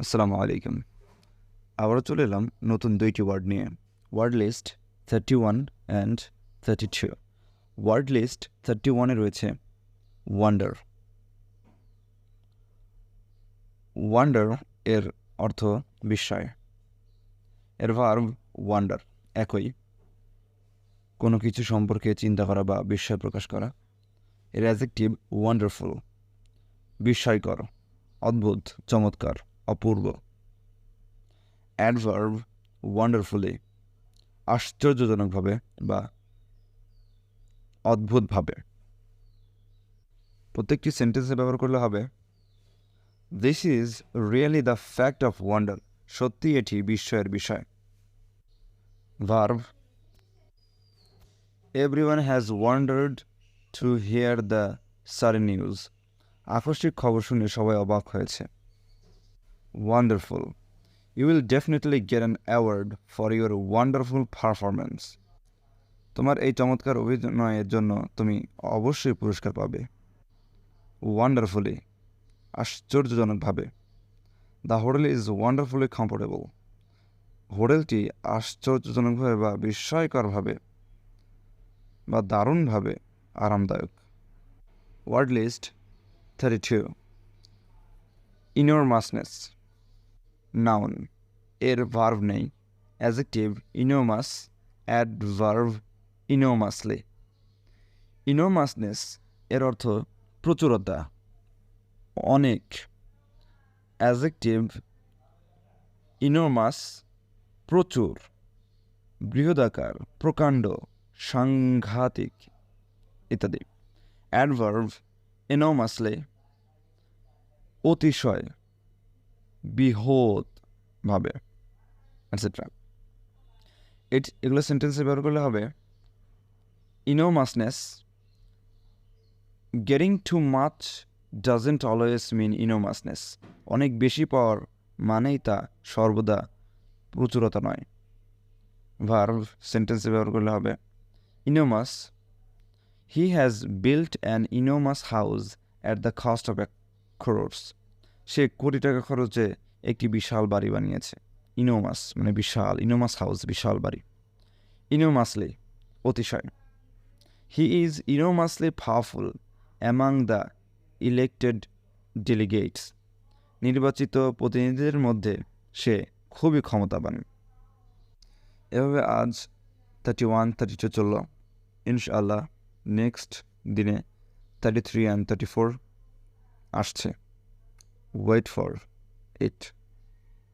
আসসালামু আলাইকুম। আবারও চলে এলাম নতুন দুইটি ওয়ার্ড নিয়ে। Word list 31 and 32। Word list 31-এ রয়েছে ওয়ান্ডার। ওয়ান্ডার এর অর্থ বিস্ময়। এর ভার্ব ওয়ান্ডার একই, কোনো কিছু সম্পর্কে চিন্তা করা বা বিস্ময় প্রকাশ করা। এর অ্যাডজেক্টিভ ওয়ান্ডারফুল, বিস্ময়কর, অদ্ভুত, চমৎকার, অপূর্ব। অ্যাডভার্ব ওয়ান্ডারফুলি, আশ্চর্যজনকভাবে বা অদ্ভুতভাবে। প্রত্যেকটি সেন্টেন্সে ব্যবহার করলে হবে this is really the fact of wonder, সত্যি এটি বিস্ময়ের বিষয়। Verb everyone has wondered to hear the sudden news, আকস্মিক খবর শুনে সবাই অবাক হয়েছে। Wonderful, you will definitely get an award for your wonderful performance, তোমার এই চমৎকার অভিনয়ের জন্য তুমি অবশ্যই পুরস্কার পাবে। ওয়ান্ডারফুলি, আশ্চর্যজনকভাবে। The hotel is wonderfully comfortable, হোটেলটি আশ্চর্যজনকভাবে বা বিস্ময়করভাবে বা দারুণভাবে আরামদায়ক। Word list 32। ইনরমাসনেস নাউন, এর ভার্ব নেই। Adjective enormous, adverb enormously. Enormousness এর অর্থ প্রচুরতা, অনেক। অ্যাডজেক্টিভ ইনোমাস প্রচুর, বৃহদাকার, প্রকাণ্ড, সাংঘাতিক ইত্যাদি। অ্যাডভার্ব এনোমাসলি অতিশয়, বৃহৎভাবে এটসেট্রা। এগুলো সেন্টেন্সে ব্যবহার করলে হবে enormousness getting too much doesn't always mean enormousness, অনেক বেশি পাওয়ার মানেই তা সর্বদা প্রচুরতা নয়। ভার্ব সেন্টেন্সে ব্যবহার করলে হবে ইনোমাস he has built an ইনোমাস house at the cost of crores, সে কোটি টাকা খরচে একটি বিশাল বাড়ি বানিয়েছে। ইনোমাস মানে বিশাল, ইনোমাস হাউস বিশাল বাড়ি। ইনোমাসলি অতিশয়। He is enormously powerful among the elected delegates, নির্বাচিত প্রতিনিধিদের মধ্যে সে খুবই ক্ষমতাবান। এভাবে আজ 31, 32 চলল। ইনশাআল্লাহ নেক্সট দিনে 33 and 34 আসছে। Wait for it.